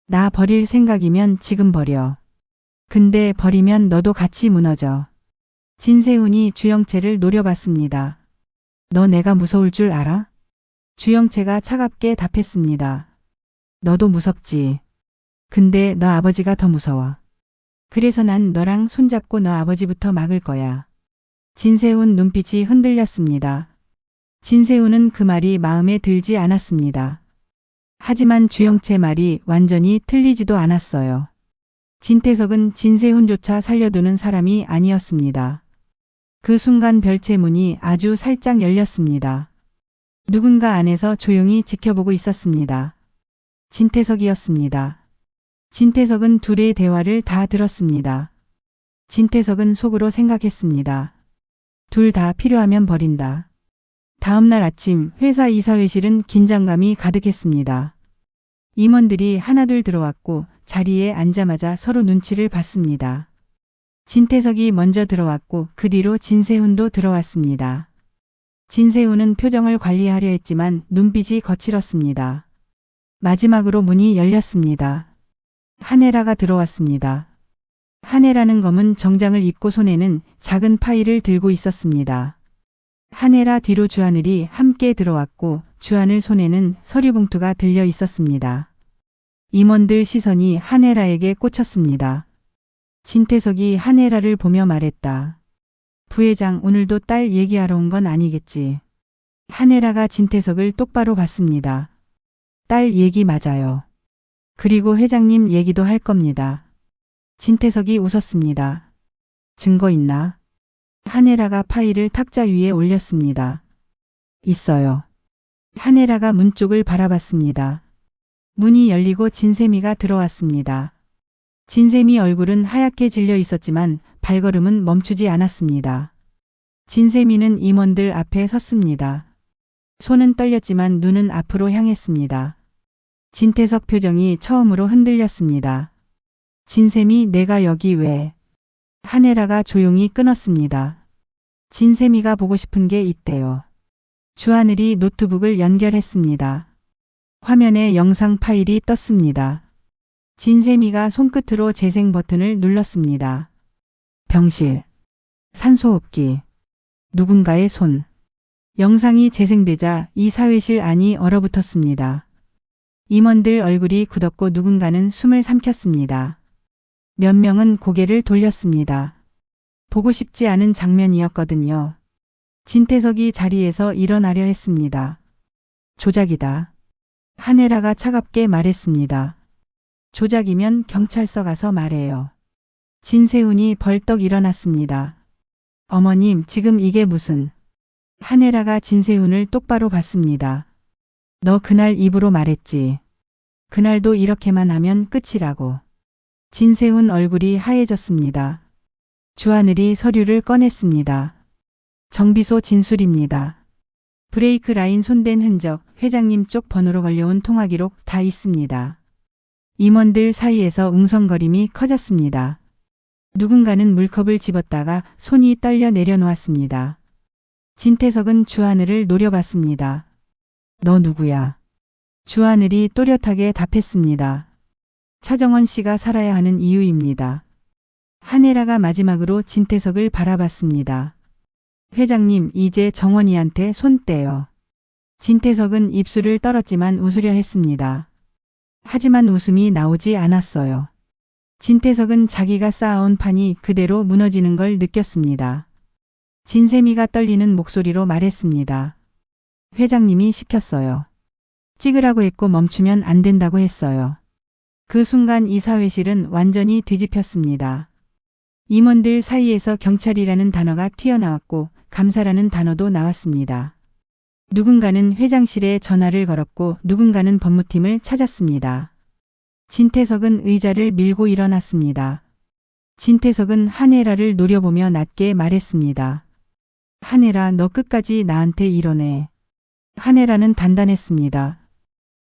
나 버릴 생각이면 지금 버려. 근데 버리면 너도 같이 무너져. 진세훈이 주영채를 노려봤습니다. 너 내가 무서울 줄 알아? 주영채가 차갑게 답했습니다. 너도 무섭지. 근데 너 아버지가 더 무서워. 그래서 난 너랑 손잡고 너 아버지부터 막을 거야. 진세훈 눈빛이 흔들렸습니다. 진세훈은 그 말이 마음에 들지 않았습니다. 하지만 주영채 말이 완전히 틀리지도 않았어요. 진태석은 진세훈조차 살려두는 사람이 아니었습니다. 그 순간 별채 문이 아주 살짝 열렸습니다. 누군가 안에서 조용히 지켜보고 있었습니다. 진태석이었습니다. 진태석은 둘의 대화를 다 들었습니다. 진태석은 속으로 생각했습니다. 둘 다 필요하면 버린다. 다음 날 아침 회사 이사회실은 긴장감이 가득했습니다. 임원들이 하나둘 들어왔고 자리에 앉자마자 서로 눈치를 봤습니다. 진태석이 먼저 들어왔고 그 뒤로 진세훈도 들어왔습니다. 진세훈은 표정을 관리하려 했지만 눈빛이 거칠었습니다. 마지막으로 문이 열렸습니다. 한혜라가 들어왔습니다. 한혜라는 검은 정장을 입고 손에는 작은 파일을 들고 있었습니다. 한혜라 뒤로 주하늘이 함께 들어왔고 주하늘 손에는 서류 봉투가 들려 있었습니다. 임원들 시선이 한혜라에게 꽂혔습니다. 진태석이 한혜라를 보며 말했다. 부회장 오늘도 딸 얘기하러 온 건 아니겠지. 한혜라가 진태석을 똑바로 봤습니다. 딸 얘기 맞아요. 그리고 회장님 얘기도 할 겁니다. 진태석이 웃었습니다. 증거 있나? 한혜라가 파일을 탁자 위에 올렸습니다. 있어요. 한혜라가 문 쪽을 바라봤습니다. 문이 열리고 진세미가 들어왔습니다. 진세미 얼굴은 하얗게 질려 있었지만 발걸음은 멈추지 않았습니다. 진세미는 임원들 앞에 섰습니다. 손은 떨렸지만 눈은 앞으로 향했습니다. 진태석 표정이 처음으로 흔들렸습니다. 진세미 내가 여기 왜? 한혜라가 조용히 끊었습니다. 진세미가 보고 싶은 게 있대요. 주하늘이 노트북을 연결했습니다. 화면에 영상 파일이 떴습니다. 진세미가 손끝으로 재생 버튼을 눌렀습니다. 병실. 산소호흡기. 누군가의 손. 영상이 재생되자 이사회실 안이 얼어붙었습니다. 임원들 얼굴이 굳었고 누군가는 숨을 삼켰습니다. 몇 명은 고개를 돌렸습니다. 보고 싶지 않은 장면이었거든요. 진태석이 자리에서 일어나려 했습니다. 조작이다. 한혜라가 차갑게 말했습니다. 조작이면 경찰서 가서 말해요. 진세훈이 벌떡 일어났습니다. 어머님 지금 이게 무슨... 한혜라가 진세훈을 똑바로 봤습니다. 너 그날 입으로 말했지. 그날도 이렇게만 하면 끝이라고. 진세훈 얼굴이 하얘졌습니다. 주하늘이 서류를 꺼냈습니다. 정비소 진술입니다. 브레이크 라인 손댄 흔적, 회장님 쪽 번호로 걸려온 통화 기록 다 있습니다. 임원들 사이에서 웅성거림이 커졌습니다. 누군가는 물컵을 집었다가 손이 떨려 내려놓았습니다. 진태석은 주하늘을 노려봤습니다. 너 누구야? 주하늘이 또렷하게 답했습니다. 차정원 씨가 살아야 하는 이유입니다. 한혜라가 마지막으로 진태석을 바라봤습니다. 회장님 이제 정원이한테 손 떼요. 진태석은 입술을 떨었지만 웃으려 했습니다. 하지만 웃음이 나오지 않았어요. 진태석은 자기가 쌓아온 판이 그대로 무너지는 걸 느꼈습니다. 진세미가 떨리는 목소리로 말했습니다. 회장님이 시켰어요. 찍으라고 했고 멈추면 안 된다고 했어요. 그 순간 이사회실은 완전히 뒤집혔습니다. 임원들 사이에서 경찰이라는 단어가 튀어나왔고 감사라는 단어도 나왔습니다. 누군가는 회장실에 전화를 걸었고 누군가는 법무팀을 찾았습니다. 진태석은 의자를 밀고 일어났습니다. 진태석은 한혜라를 노려보며 낮게 말했습니다. 한혜라 너 끝까지 나한테 이러네. 한혜라는 단단했습니다.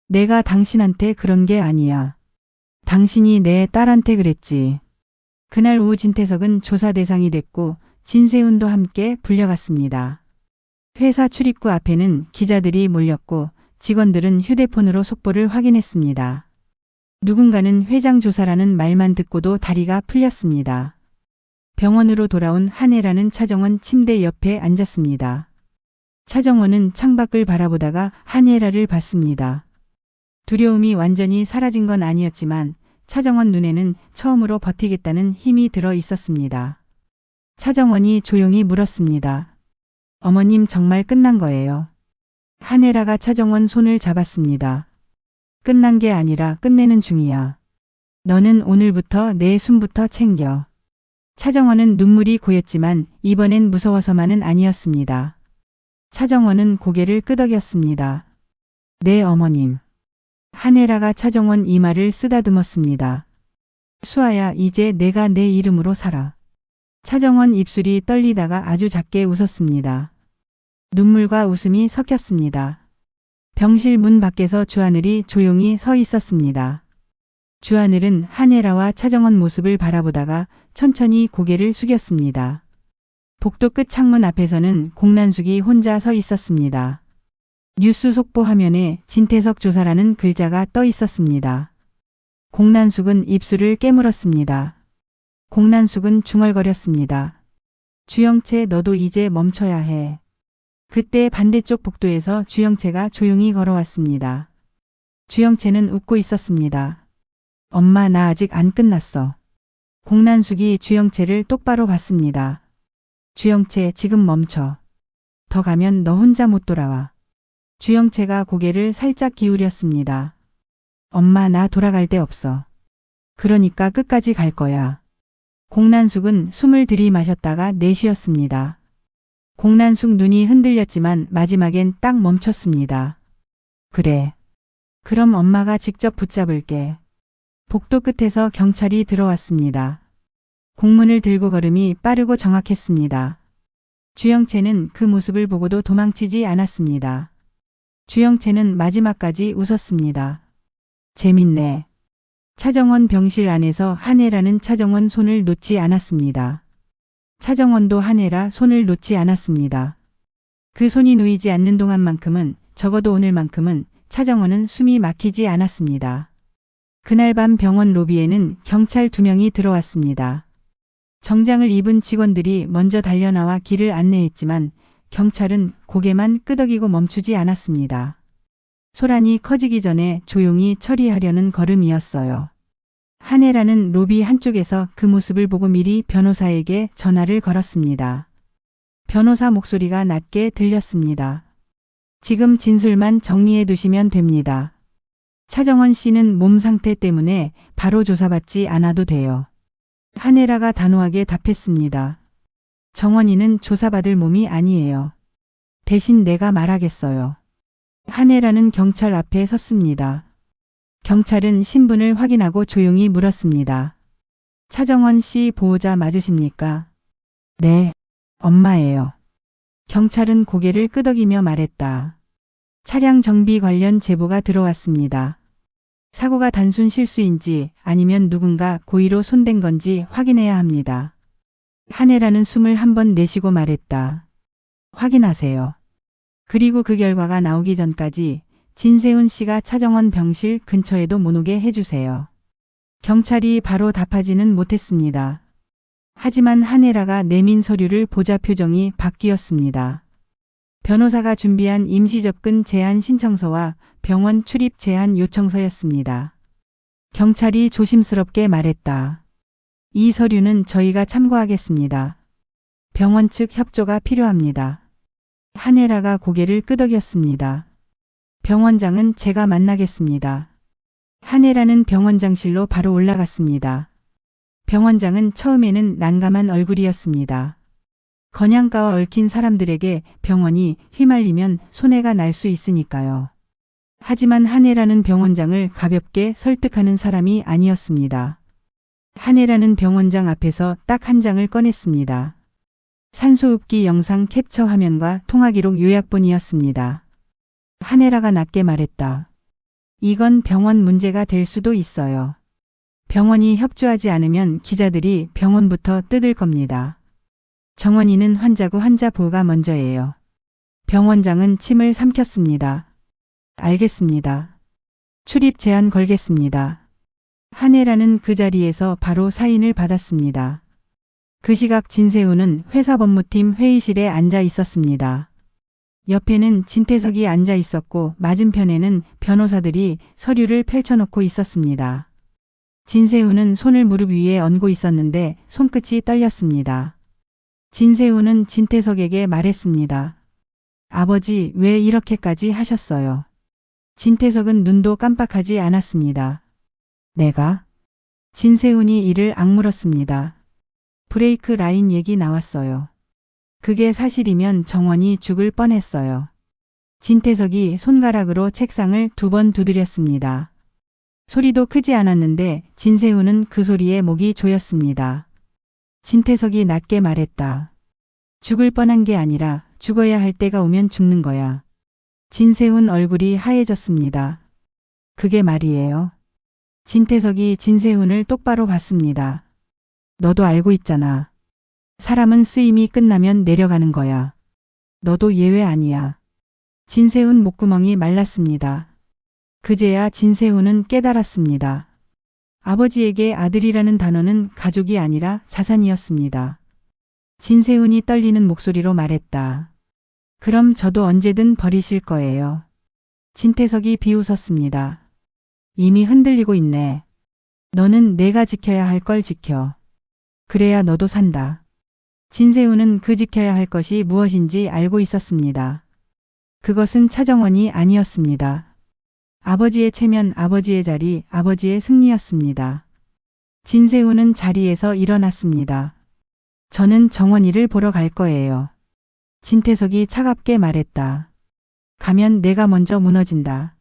내가 당신한테 그런 게 아니야. 당신이 내 딸한테 그랬지. 그날 오후 진태석은 조사 대상이 됐고 진세훈도 함께 불려갔습니다. 회사 출입구 앞에는 기자들이 몰렸고 직원들은 휴대폰으로 속보를 확인했습니다. 누군가는 회장 조사라는 말만 듣고도 다리가 풀렸습니다. 병원으로 돌아온 한혜라는 차정원 침대 옆에 앉았습니다. 차정원은 창밖을 바라보다가 한혜라를 봤습니다. 두려움이 완전히 사라진 건 아니었지만 차정원 눈에는 처음으로 버티겠다는 힘이 들어 있었습니다. 차정원이 조용히 물었습니다. 어머님 정말 끝난 거예요? 한혜라가 차정원 손을 잡았습니다. 끝난 게 아니라 끝내는 중이야. 너는 오늘부터 내 숨부터 챙겨. 차정원은 눈물이 고였지만 이번엔 무서워서만은 아니었습니다. 차정원은 고개를 끄덕였습니다. 네 어머님. 한혜라가 차정원 이마를 쓰다듬었습니다. 수아야 이제 내가 내 이름으로 살아. 차정원 입술이 떨리다가 아주 작게 웃었습니다. 눈물과 웃음이 섞였습니다. 병실 문 밖에서 주하늘이 조용히 서 있었습니다. 주하늘은 한혜라와 차정원 모습을 바라보다가 천천히 고개를 숙였습니다. 복도 끝 창문 앞에서는 공난숙이 혼자 서 있었습니다. 뉴스 속보 화면에 진태석 조사라는 글자가 떠 있었습니다. 공난숙은 입술을 깨물었습니다. 공난숙은 중얼거렸습니다. 주영채 너도 이제 멈춰야 해. 그때 반대쪽 복도에서 주영채가 조용히 걸어왔습니다. 주영채는 웃고 있었습니다. 엄마 나 아직 안 끝났어. 공난숙이 주영채를 똑바로 봤습니다. 주영채 지금 멈춰. 더 가면 너 혼자 못 돌아와. 주영채가 고개를 살짝 기울였습니다. 엄마 나 돌아갈 데 없어. 그러니까 끝까지 갈 거야. 공난숙은 숨을 들이마셨다가 내쉬었습니다. 공난숙 눈이 흔들렸지만 마지막엔 딱 멈췄습니다. 그래. 그럼 엄마가 직접 붙잡을게. 복도 끝에서 경찰이 들어왔습니다. 공문을 들고 걸음이 빠르고 정확했습니다. 주영채는 그 모습을 보고도 도망치지 않았습니다. 주영채는 마지막까지 웃었습니다. 재밌네. 차정원 병실 안에서 한혜라는 차정원 손을 놓지 않았습니다. 차정원도 한혜라 손을 놓지 않았습니다. 그 손이 놓이지 않는 동안만큼은 적어도 오늘만큼은 차정원은 숨이 막히지 않았습니다. 그날 밤 병원 로비에는 경찰 2명이 들어왔습니다. 정장을 입은 직원들이 먼저 달려나와 길을 안내했지만 경찰은 고개만 끄덕이고 멈추지 않았습니다. 소란이 커지기 전에 조용히 처리하려는 걸음이었어요. 한혜라는 로비 한쪽에서 그 모습을 보고 미리 변호사에게 전화를 걸었습니다. 변호사 목소리가 낮게 들렸습니다. 지금 진술만 정리해 두시면 됩니다. 차정원 씨는 몸 상태 때문에 바로 조사받지 않아도 돼요. 한혜라가 단호하게 답했습니다. 정원이는 조사받을 몸이 아니에요. 대신 내가 말하겠어요. 한혜라는 경찰 앞에 섰습니다. 경찰은 신분을 확인하고 조용히 물었습니다. 차정원 씨 보호자 맞으십니까? 네, 엄마예요. 경찰은 고개를 끄덕이며 말했다. 차량 정비 관련 제보가 들어왔습니다. 사고가 단순 실수인지 아니면 누군가 고의로 손댄 건지 확인해야 합니다. 한혜라는 숨을 한번 내쉬고 말했다. 확인하세요. 그리고 그 결과가 나오기 전까지 진세훈 씨가 차정원 병실 근처에도 못 오게 해주세요. 경찰이 바로 답하지는 못했습니다. 하지만 한혜라가 내민 서류를 보자 표정이 바뀌었습니다. 변호사가 준비한 임시 접근 제한 신청서와 병원 출입 제한 요청서였습니다. 경찰이 조심스럽게 말했다. 이 서류는 저희가 참고하겠습니다. 병원 측 협조가 필요합니다. 한혜라가 고개를 끄덕였습니다. 병원장은 제가 만나겠습니다. 한혜라는 병원장실로 바로 올라갔습니다. 병원장은 처음에는 난감한 얼굴이었습니다. 건양가와 얽힌 사람들에게 병원이 휘말리면 손해가 날 수 있으니까요. 하지만 한혜라는 병원장을 가볍게 설득하는 사람이 아니었습니다. 한혜라는 병원장 앞에서 딱 한 장을 꺼냈습니다. 산소흡기 영상 캡처 화면과 통화기록 요약본이었습니다. 한혜라가 낮게 말했다. 이건 병원 문제가 될 수도 있어요. 병원이 협조하지 않으면 기자들이 병원부터 뜯을 겁니다. 정원이는 환자고 환자 보호가 먼저예요. 병원장은 침을 삼켰습니다. 알겠습니다. 출입 제한 걸겠습니다. 한혜라는 그 자리에서 바로 사인을 받았습니다. 그 시각 진세훈은 회사 법무팀 회의실에 앉아 있었습니다. 옆에는 진태석이 앉아 있었고 맞은편에는 변호사들이 서류를 펼쳐놓고 있었습니다. 진세훈은 손을 무릎 위에 얹고 있었는데 손끝이 떨렸습니다. 진세훈은 진태석에게 말했습니다. 아버지, 왜 이렇게까지 하셨어요? 진태석은 눈도 깜빡하지 않았습니다. 내가? 진세훈이 이를 악물었습니다. 브레이크 라인 얘기 나왔어요. 그게 사실이면 정원이 죽을 뻔했어요. 진태석이 손가락으로 책상을 2번 두드렸습니다. 소리도 크지 않았는데 진세훈은 그 소리에 목이 조였습니다. 진태석이 낮게 말했다. 죽을 뻔한 게 아니라 죽어야 할 때가 오면 죽는 거야. 진세훈 얼굴이 하얘졌습니다. 그게 말이에요. 진태석이 진세훈을 똑바로 봤습니다. 너도 알고 있잖아. 사람은 쓰임이 끝나면 내려가는 거야. 너도 예외 아니야. 진세훈 목구멍이 말랐습니다. 그제야 진세훈은 깨달았습니다. 아버지에게 아들이라는 단어는 가족이 아니라 자산이었습니다. 진세훈이 떨리는 목소리로 말했다. 그럼 저도 언제든 버리실 거예요. 진태석이 비웃었습니다. 이미 흔들리고 있네. 너는 내가 지켜야 할 걸 지켜. 그래야 너도 산다. 진세훈은 그 지켜야 할 것이 무엇인지 알고 있었습니다. 그것은 차정원이 아니었습니다. 아버지의 체면, 아버지의 자리, 아버지의 승리였습니다. 진세훈은 자리에서 일어났습니다. 저는 정원이를 보러 갈 거예요. 진태석이 차갑게 말했다. 가면 내가 먼저 무너진다.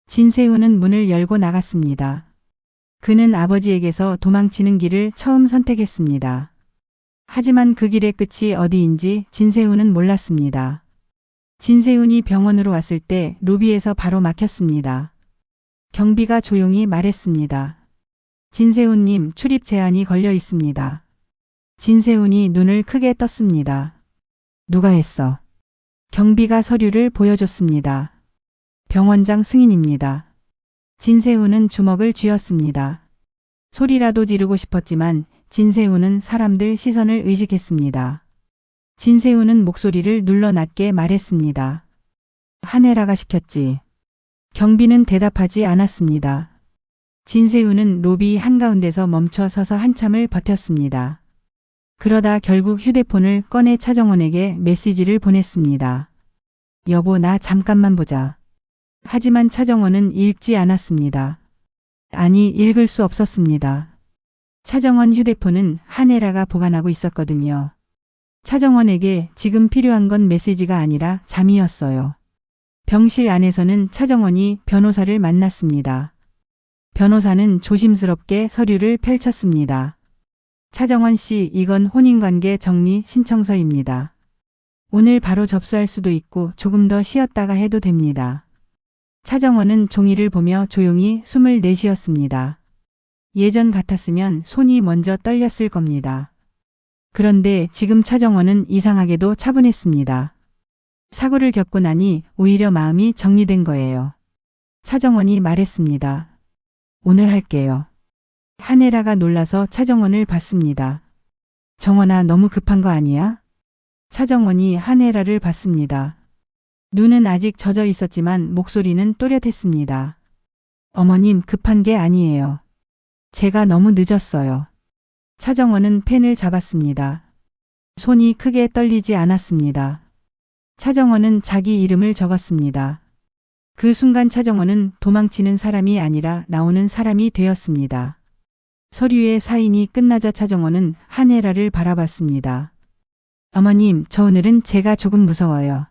진세훈은 문을 열고 나갔습니다. 그는 아버지에게서 도망치는 길을 처음 선택했습니다. 하지만 그 길의 끝이 어디인지 진세훈은 몰랐습니다. 진세훈이 병원으로 왔을 때 로비에서 바로 막혔습니다. 경비가 조용히 말했습니다. 진세훈님, 출입 제한이 걸려 있습니다. 진세훈이 눈을 크게 떴습니다. 누가 했어? 경비가 서류를 보여줬습니다. 병원장 승인입니다. 진세훈은 주먹을 쥐었습니다. 소리라도 지르고 싶었지만 진세훈은 사람들 시선을 의식했습니다. 진세훈은 목소리를 눌러 낮게 말했습니다. 한혜라가 시켰지. 경비는 대답하지 않았습니다. 진세훈은 로비 한가운데서 멈춰 서서 한참을 버텼습니다. 그러다 결국 휴대폰을 꺼내 차정원에게 메시지를 보냈습니다. 여보, 나 잠깐만 보자. 하지만 차정원은 읽지 않았습니다. 아니, 읽을 수 없었습니다. 차정원 휴대폰은 한혜라가 보관하고 있었거든요. 차정원에게 지금 필요한 건 메시지가 아니라 잠이었어요. 병실 안에서는 차정원이 변호사를 만났습니다. 변호사는 조심스럽게 서류를 펼쳤습니다. 차정원 씨, 이건 혼인관계 정리 신청서입니다. 오늘 바로 접수할 수도 있고 조금 더 쉬었다가 해도 됩니다. 차정원은 종이를 보며 조용히 숨을 내쉬었습니다. 예전 같았으면 손이 먼저 떨렸을 겁니다. 그런데 지금 차정원은 이상하게도 차분했습니다. 사고를 겪고 나니 오히려 마음이 정리된 거예요. 차정원이 말했습니다. 오늘 할게요. 한혜라가 놀라서 차정원을 봤습니다. 정원아, 너무 급한 거 아니야? 차정원이 한혜라를 봤습니다. 눈은 아직 젖어 있었지만 목소리는 또렷했습니다. 어머님, 급한 게 아니에요. 제가 너무 늦었어요. 차정원은 펜을 잡았습니다. 손이 크게 떨리지 않았습니다. 차정원은 자기 이름을 적었습니다. 그 순간 차정원은 도망치는 사람이 아니라 나오는 사람이 되었습니다. 서류의 사인이 끝나자 차정원은 한혜라를 바라봤습니다. 어머님, 저 오늘은 제가 조금 무서워요.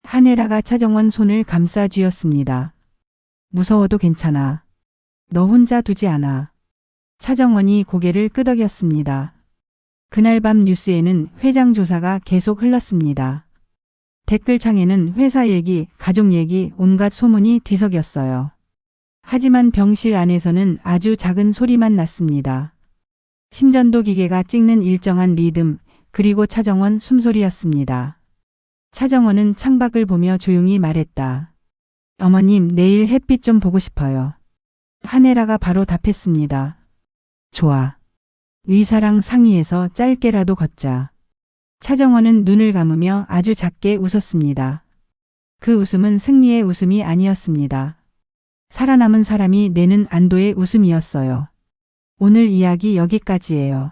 한혜라가 차정원 손을 감싸 쥐었습니다. 무서워도 괜찮아. 너 혼자 두지 않아. 차정원이 고개를 끄덕였습니다. 그날 밤 뉴스에는 회장 조사가 계속 흘렀습니다. 댓글창에는 회사 얘기, 가족 얘기, 온갖 소문이 뒤섞였어요. 하지만 병실 안에서는 아주 작은 소리만 났습니다. 심전도 기계가 찍는 일정한 리듬, 그리고 차정원 숨소리였습니다. 차정원은 창밖을 보며 조용히 말했다. 어머님, 내일 햇빛 좀 보고 싶어요. 하네라가 바로 답했습니다. 좋아. 의사랑 상의해서 짧게라도 걷자. 차정원은 눈을 감으며 아주 작게 웃었습니다. 그 웃음은 승리의 웃음이 아니었습니다. 살아남은 사람이 내는 안도의 웃음이었어요. 오늘 이야기 여기까지예요.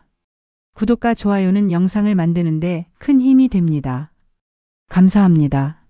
구독과 좋아요는 영상을 만드는데 큰 힘이 됩니다. 감사합니다.